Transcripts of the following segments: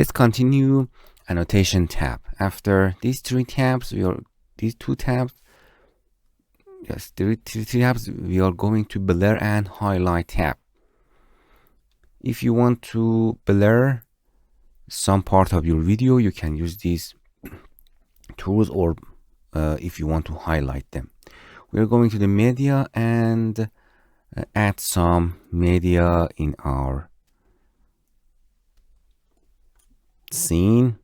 Let's continue annotation tab. After these three tabs, these two tabs, yes, three tabs, we are going to blur and highlight tab. If you want to blur some part of your video, you can use these tools, or if you want to highlight them. We're going to the media and add some media in our scene.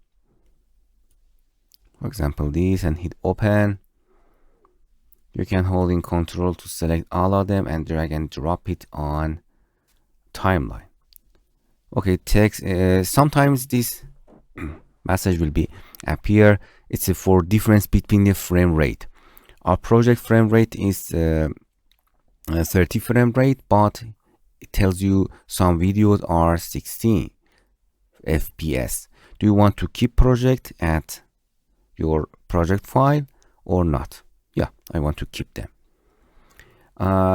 For example, this, and hit open. You can hold in control to select all of them and drag and drop it on timeline. Okay, text. Sometimes this message will be appear. It's for difference between the frame rate. Our project frame rate is 30 frame rate, but it tells you some videos are 16 FPS. Do you want to keep project at your project file or not? Yeah, I want to keep them.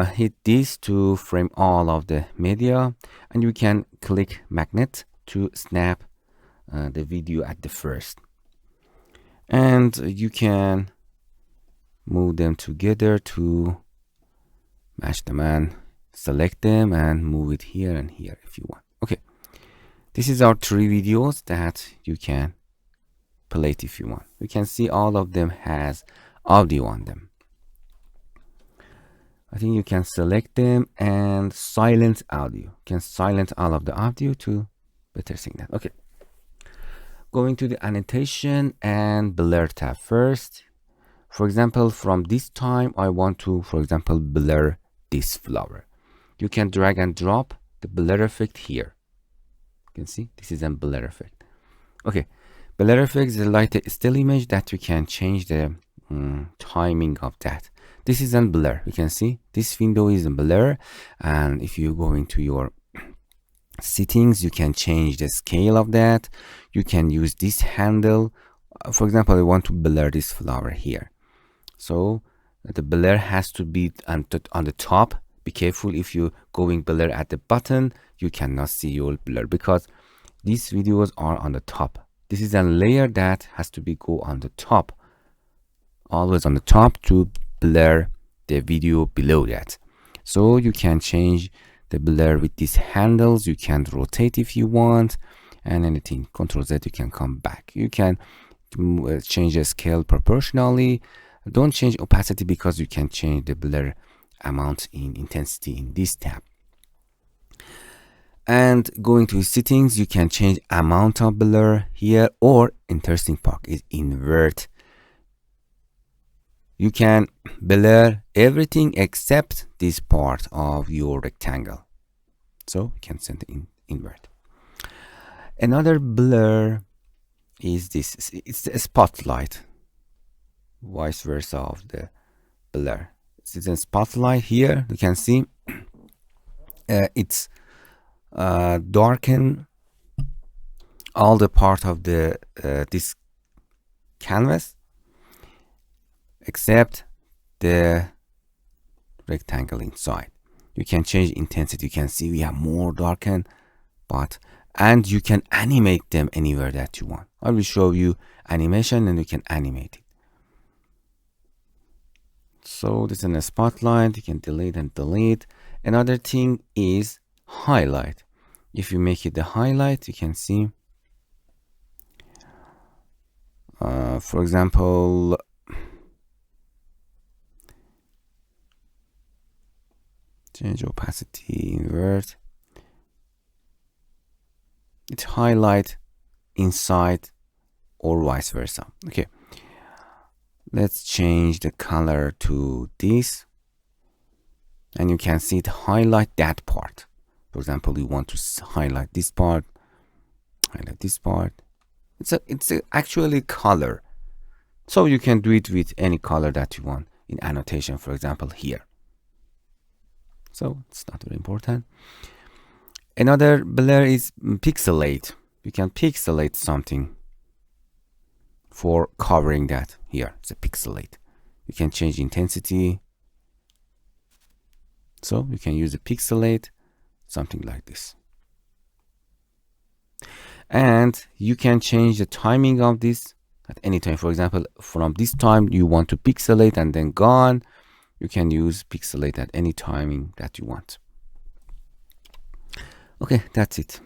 Hit this to frame all of the media, and you can click magnet to snap the video at the first, and you can move them together to match them and select them and move it here and here if you want. Okay, this is our three videos that you can play it if you want. You can see all of them has audio on them. I think you can select them and silence audio. You can silence all of the audio to better sing that. Okay, going to the annotation and blur tab first. For example, from this time I want to, for example, blur this flower. You can drag and drop the blur effect here. You can see this is a blur effect. Okay, blur effect is like a still image that you can change the timing of that. This is a blur. You can see this window is a blur, and if you go into your settings, you can change the scale of that. You can use this handle. For example, I want to blur this flower here, so the blur has to be on the top. Be careful, if you going blur at the bottom, you cannot see your blur because these videos are on the top. This is a layer that has to be go on the top, always on the top, to blur the video below that. So you can change the blur with these handles. You can rotate if you want, and anything, Control Z, you can come back. You can change the scale proportionally. Don't change opacity because you can change the blur amount in intensity in this tab. And going to settings, you can change amount of blur here, or interesting part is invert. You can blur everything except this part of your rectangle. So you can send it in invert. Another blur is this. It's a spotlight. Vice versa of the blur. It's a spotlight here. You can see it's darken all the part of the this canvas except the rectangle inside. You can change intensity. You can see we have more darken, and you can animate them anywhere that you want. I will show you animation and you can animate it. So this is a spotlight. You can delete and delete. Another thing is highlight. If you make it the highlight, you can see for example, change opacity, invert. It highlight inside or vice versa. Okay, let's change the color to this, and you can see it highlight that part. For example, you want to highlight this part, highlight this part. It's actually color, so you can do it with any color that you want in annotation. For example, here. So it's not very important. Another blur is pixelate. You can pixelate something for covering that. Here it's a pixelate. You can change intensity. So you can use a pixelate, something like this. And you can change the timing of this at any time. For example, from this time you want to pixelate and then gone, you can use pixelate at any timing that you want. Okay, that's it.